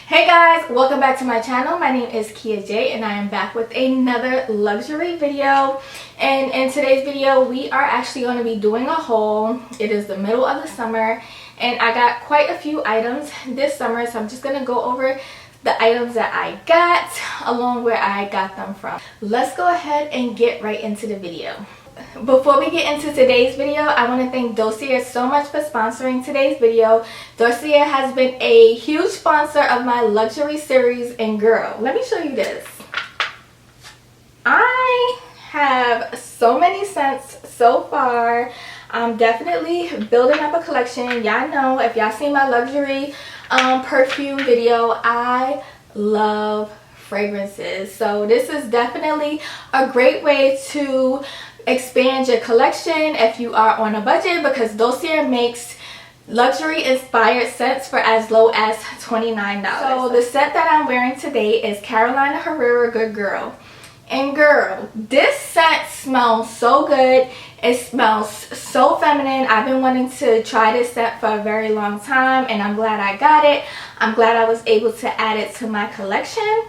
Hey guys, welcome back to my channel. My name is Kia J and I am back with another luxury video. And in today's video we are actually going to be doing a haul. It is the middle of the summer and I got quite a few items this summer, so I'm just going to go over the items that I got along where I got them from. Let's go ahead and get right into the video. Before we get into today's video, I want to thank Dossier so much for sponsoring today's video. Dossier has been a huge sponsor of my luxury series, and girl, let me show you this. I have so many scents so far. I'm definitely building up a collection. Y'all know, if y'all seen my luxury perfume video, I love fragrances. So this is definitely a great way to expand your collection if you are on a budget, because Dossier makes luxury inspired scents for as low as $29. So the scent that I'm wearing today is Carolina Herrera Good Girl. And girl, this scent smells so good. It smells so feminine. I've been wanting to try this scent for a very long time and I'm glad I got it. I'm glad I was able to add it to my collection.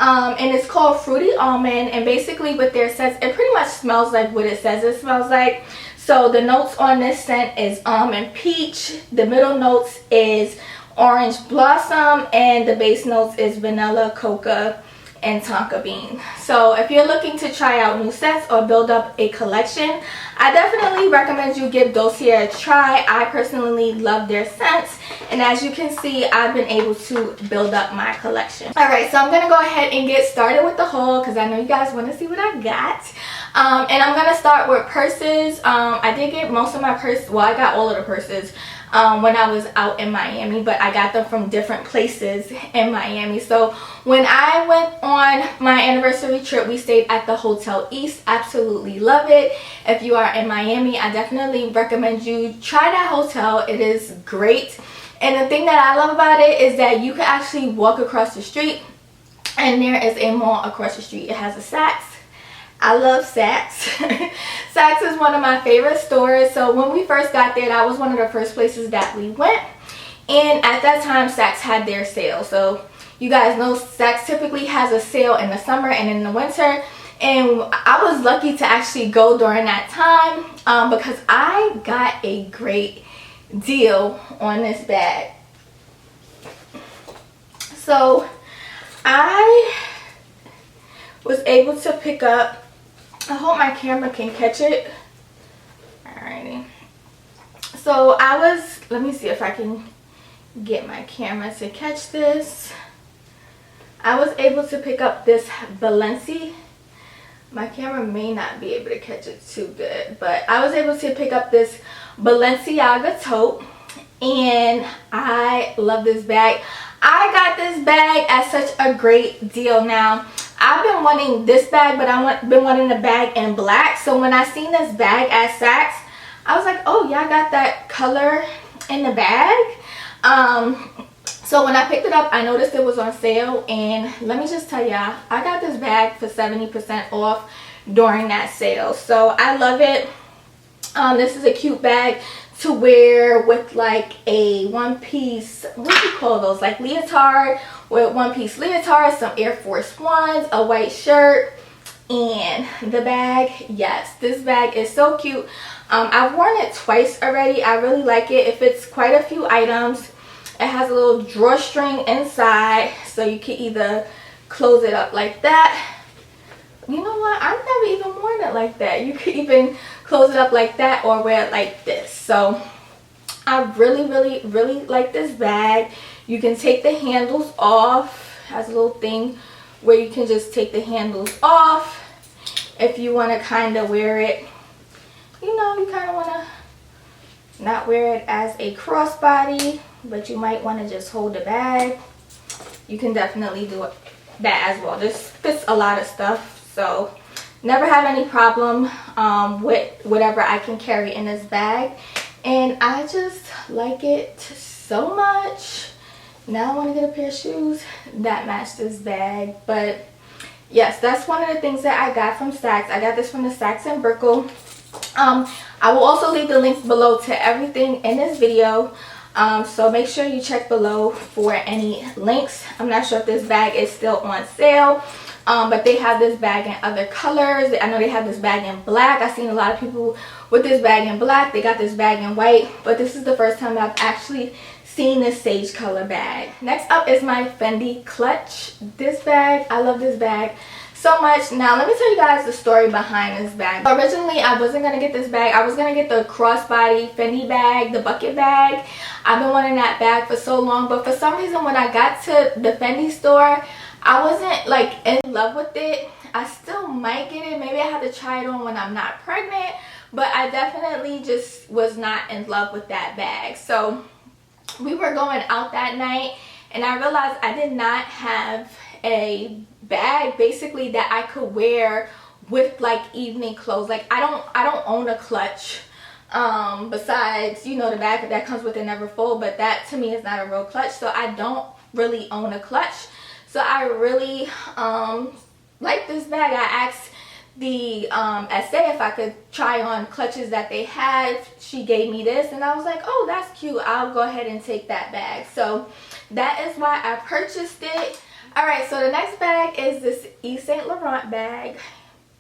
And it's called Fruity Almond, and basically with their scents, it pretty much smells like what it says it smells like. So the notes on this scent is almond peach, the middle notes is orange blossom, and the base notes is vanilla, coca, and tonka bean. So if you're looking to try out new scents or build up a collection, I definitely recommend you give Dossier a try. I personally love their scents, and as you can see, I've been able to build up my collection. Alright, so I'm going to go ahead and get started with the haul because I know you guys want to see what I got. And I'm going to start with purses. I did get most of my purses, well, I got all of the purses when I was out in Miami, but I got them from different places in Miami. So when I went on my anniversary trip, we stayed at the Hotel East. Absolutely love it. If you are in Miami, I definitely recommend you try that hotel. It is great. And the thing that I love about it is that you can actually walk across the street and there is a mall across the street. It has a Saks. I love Saks. Saks is one of my favorite stores. So when we first got there, that was one of the first places that we went. And at that time, Saks had their sale. So you guys know Saks typically has a sale in the summer and in the winter. And I was lucky to actually go during that time because I got a great deal on this bag. So I was able to pick up, I hope my camera can catch it. Alrighty. So I was, let me see if I can get my camera to catch this. I was able to pick up this Balenciaga. My camera may not be able to catch it too good, but I was able to pick up this Balenciaga tote, and I love this bag. I got this bag at such a great deal. Now, I've been wanting this bag, but I've been wanting the bag in black. So when I seen this bag at Saks, I was like, oh yeah, I got that color in the bag. So when I picked it up, I noticed it was on sale, and let me just tell y'all, I got this bag for 70% off during that sale. So I love it. This is a cute bag to wear with like a one-piece, what do you call those, like leotard, with one-piece leotard, some Air Force Ones, a white shirt, and the bag. Yes, this bag is so cute. I've worn it twice already. I really like it. It fits quite a few items. It has a little drawstring inside, so you can either close it up like that. You know what? I've never even worn it like that. You could even close it up like that or wear it like this. So I really like this bag. You can take the handles off. It has a little thing where you can just take the handles off if you want to kind of wear it. You know, you kind of want to not wear it as a crossbody, but you might want to just hold the bag. You can definitely do that as well. This fits a lot of stuff, so never have any problem with whatever I can carry in this bag, and I just like it so much. Now I want to get a pair of shoes that match this bag. But yes, that's one of the things that I got from Saks. I got this from the Saks and Brickell. I will also leave the links below to everything in this video. So make sure you check below for any links. I'm not sure if this bag is still on sale, but they have this bag in other colors. I know they have this bag in black. I've seen a lot of people with this bag in black. They got this bag in white, but this is the first time I've actually seen this sage color bag. Next up is my Fendi clutch. This bag, I love this bag so much. Now let me tell you guys the story behind this bag. Originally I wasn't gonna get this bag. I was gonna get the crossbody Fendi bag, the bucket bag. I've been wanting that bag for so long, but for some reason when I got to the Fendi store, I wasn't like in love with it. I still might get it. Maybe I have to try it on when I'm not pregnant, but I definitely just was not in love with that bag. So we were going out that night and I realized I did not have a bag basically that I could wear with like evening clothes. Like I don't own a clutch, besides, you know, the bag that comes with it never fold, but that to me is not a real clutch. So I don't really own a clutch. So I really like this bag. I asked the SA if I could try on clutches that they had. She gave me this and I was like, oh, that's cute, I'll go ahead and take that bag. So that is why I purchased it. Alright, so the next bag is this Saint Laurent bag.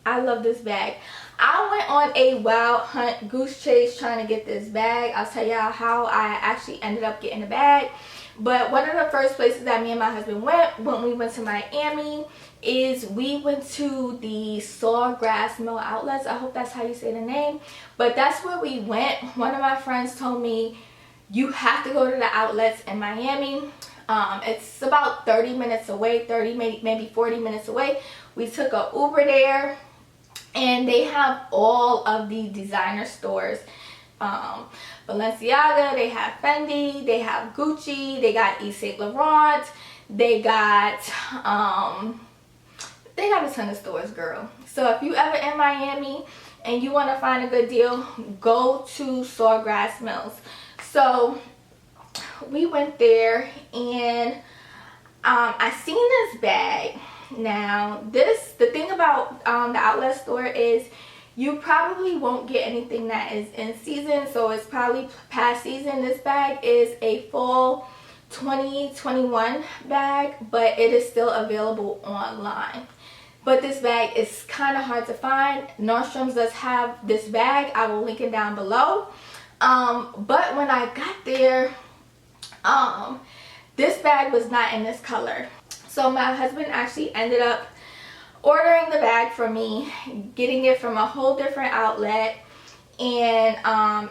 I love this bag. I went on a wild hunt, goose chase, trying to get this bag. I'll tell y'all how I actually ended up getting the bag. But one of the first places that me and my husband went when we went to Miami is we went to the Sawgrass Mill Outlets. I hope that's how you say the name. But that's where we went. One of my friends told me, you have to go to the outlets in Miami. It's about 30 minutes away, 30 maybe 40 minutes away. We took a Uber there and they have all of the designer stores. Balenciaga, they have Fendi, they have Gucci, they got Saint Laurent, they got a ton of stores, girl. So if you ever in Miami and you want to find a good deal, go to Sawgrass Mills. So we went there and I seen this bag. Now the thing about the outlet store is you probably won't get anything that is in season, so it's probably past season. This bag is a fall 2021 bag, but it is still available online. But this bag is kind of hard to find. Nordstrom's does have this bag. I will link it down below. But when I got there, this bag was not in this color. So my husband actually ended up ordering the bag for me, getting it from a whole different outlet, and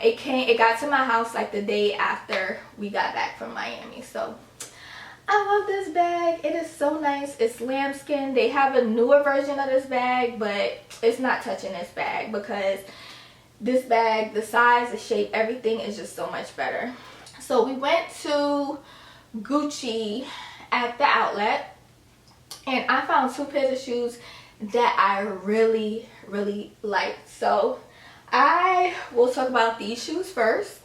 it got to my house like the day after we got back from Miami. So I love this bag. It is so nice. It's lambskin. They have a newer version of this bag, but it's not touching this bag because this bag, the size, the shape, everything is just so much better. So we went to Gucci at the outlet and I found two pairs of shoes that I really liked. So I will talk about these shoes first.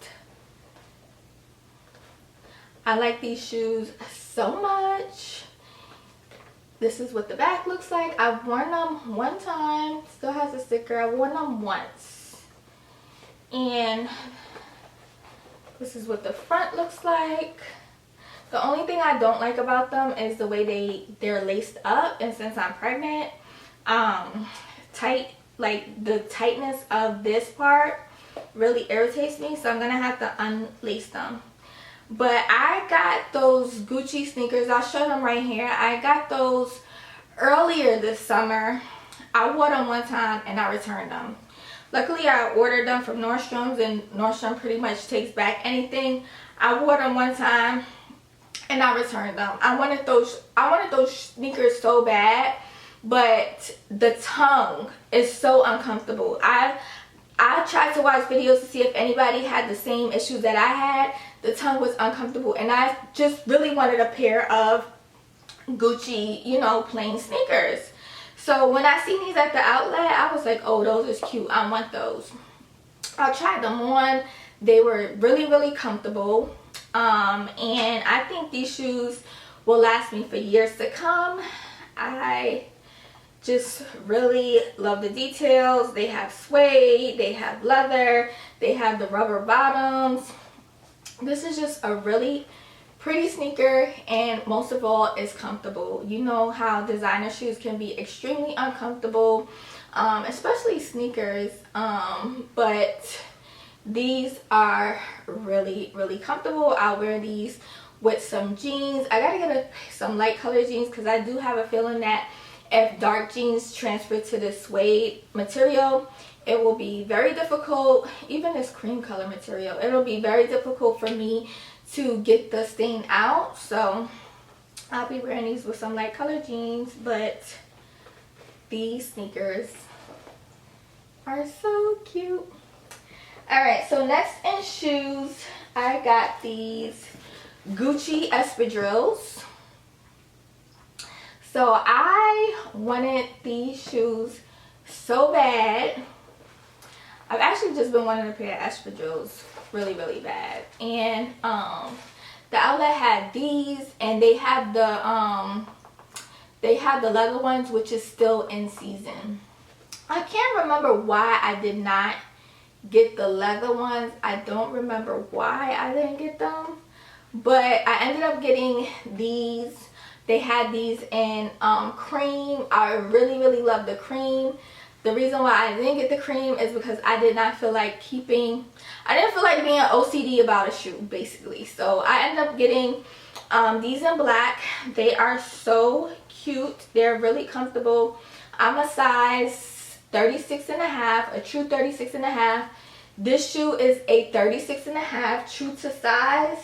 I like these shoes so much. This is what the back looks like. I've worn them one time. Still has a sticker. I've worn them once. And this is what the front looks like. The only thing I don't like about them is the way they're laced up, and since I'm pregnant, like the tightness of this part really irritates me, so I'm gonna have to unlace them. But I got those Gucci sneakers. I'll show them right here. I got those earlier this summer. I wore them one time and I returned them. Luckily I ordered them from Nordstrom's, and Nordstrom pretty much takes back anything. I wore them one time and I returned them. I wanted those sneakers so bad, but the tongue is so uncomfortable. I tried to watch videos to see if anybody had the same issues that I had. The tongue was uncomfortable, and I just really wanted a pair of Gucci, you know, plain sneakers. So when I seen these at the outlet, I was like, oh, those is cute. I want those. I tried them on. They were really comfortable. And I think these shoes will last me for years to come. I just really love the details. They have suede, they have leather, they have the rubber bottoms. This is just a really pretty sneaker, and most of all, it's comfortable. You know how designer shoes can be extremely uncomfortable, especially sneakers, but these are really, really comfortable. I'll wear these with some jeans. I gotta get some light color jeans because I do have a feeling that if dark jeans transfer to the suede material, it will be very difficult. Even this cream color material, it'll be very difficult for me to get the stain out. So I'll be wearing these with some light color jeans, but these sneakers are so cute. Alright, so next in shoes, I got these Gucci espadrilles. So I wanted these shoes so bad. I've actually just been wanting a pair of espadrilles really, really bad. And the outlet had these, and they have the leather ones, which is still in season. I can't remember why I did not get the leather ones. I don't remember why I didn't get them, but I ended up getting these. They had these in cream. I really, really love the cream. The reason why I didn't get the cream is because I did not feel like being OCD about a shoe, basically. So I ended up getting these in black. They are so cute. They're really comfortable. I'm a size 36 and a half, a true 36 and a half. This shoe is a 36 and a half, true to size.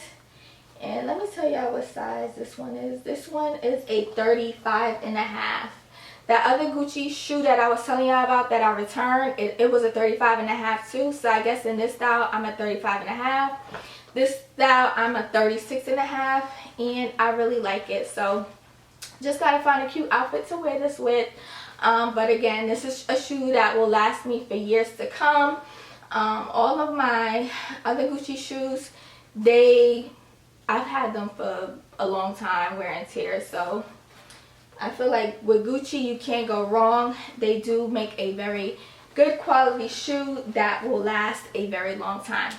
And let me tell y'all what size this one is. This one is a 35 and a half. That other Gucci shoe that I was telling y'all about that I returned, it was a 35 and a half too. So I guess in this style, I'm a 35 and a half. This style, I'm a 36 and a half. And I really like it. So just gotta find a cute outfit to wear this with. But again, this is a shoe that will last me for years to come. All of my other Gucci shoes, I've had them for a long time, wear and tear. So I feel like with Gucci, you can't go wrong. They do make a very good quality shoe that will last a very long time.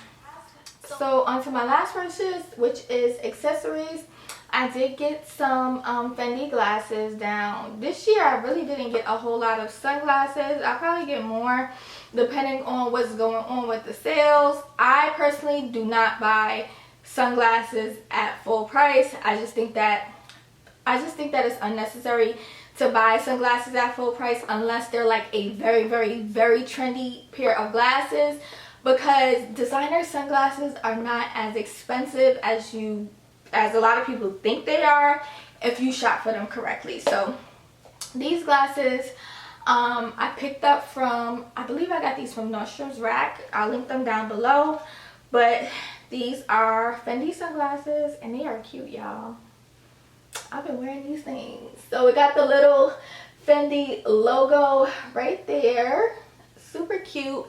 So on to my last purchase, which is accessories. I did get some Fendi glasses down. This year, I really didn't get a whole lot of sunglasses. I'll probably get more depending on what's going on with the sales. I personally do not buy sunglasses at full price. I just think that it's unnecessary to buy sunglasses at full price unless they're like a very, very, very trendy pair of glasses, because designer sunglasses are not as expensive as a lot of people think they are if you shop for them correctly. So these glasses I picked up from, I believe I got these from Nordstrom's Rack. I'll link them down below. But these are Fendi sunglasses, and they are cute, y'all. I've been wearing these things. So we got the little Fendi logo right there. Super cute.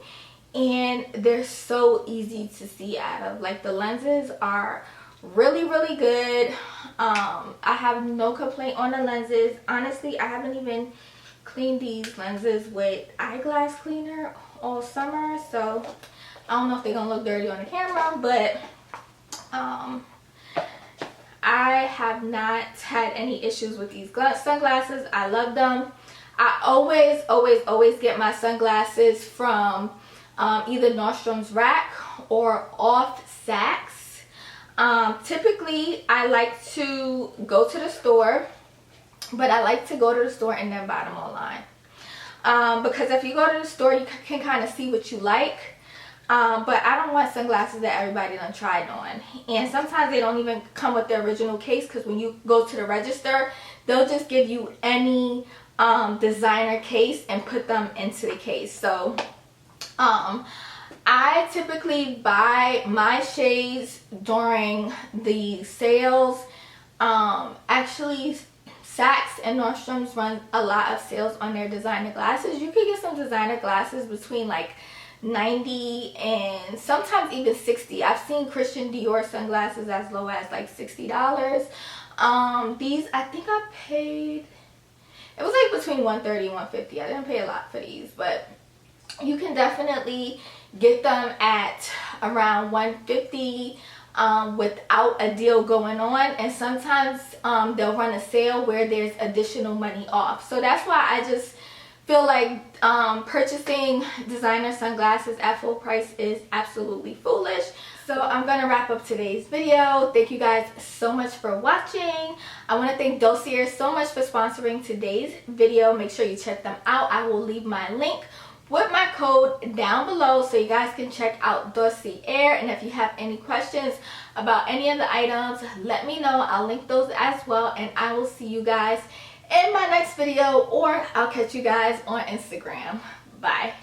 And they're so easy to see out of. Like, the lenses are really, really good. I have no complaint on the lenses. Honestly, I haven't even cleaned these lenses with eyeglass cleaner all summer. So I don't know if they're going to look dirty on the camera, but I have not had any issues with these sunglasses. I love them. I always get my sunglasses from either Nordstrom's Rack or off Saks. Typically, I like to go to the store, but I like to go to the store and then buy them online. Because if you go to the store, you can kind of see what you like. But I don't want sunglasses that everybody done tried on. And sometimes they don't even come with the original case, because when you go to the register, they'll just give you any designer case and put them into the case. So I typically buy my shades during the sales. Actually, Saks and Nordstrom's run a lot of sales on their designer glasses. You can get some designer glasses between like $90 and sometimes even $60. I've seen Christian Dior sunglasses as low as like $60. These, I think I paid, it was like between $130 and $150. I didn't pay a lot for these, but you can definitely get them at around $150 without a deal going on, and sometimes they'll run a sale where there's additional money off. So that's why I just feel like purchasing designer sunglasses at full price is absolutely foolish. So I'm gonna wrap up today's video. Thank you guys so much for watching. I want to thank Dossier so much for sponsoring today's video. Make sure you check them out. I will leave my link with my code down below so you guys can check out Dossier. And if you have any questions about any of the items, let me know. I'll link those as well, and I will see you guys in my next video, or I'll catch you guys on Instagram. Bye.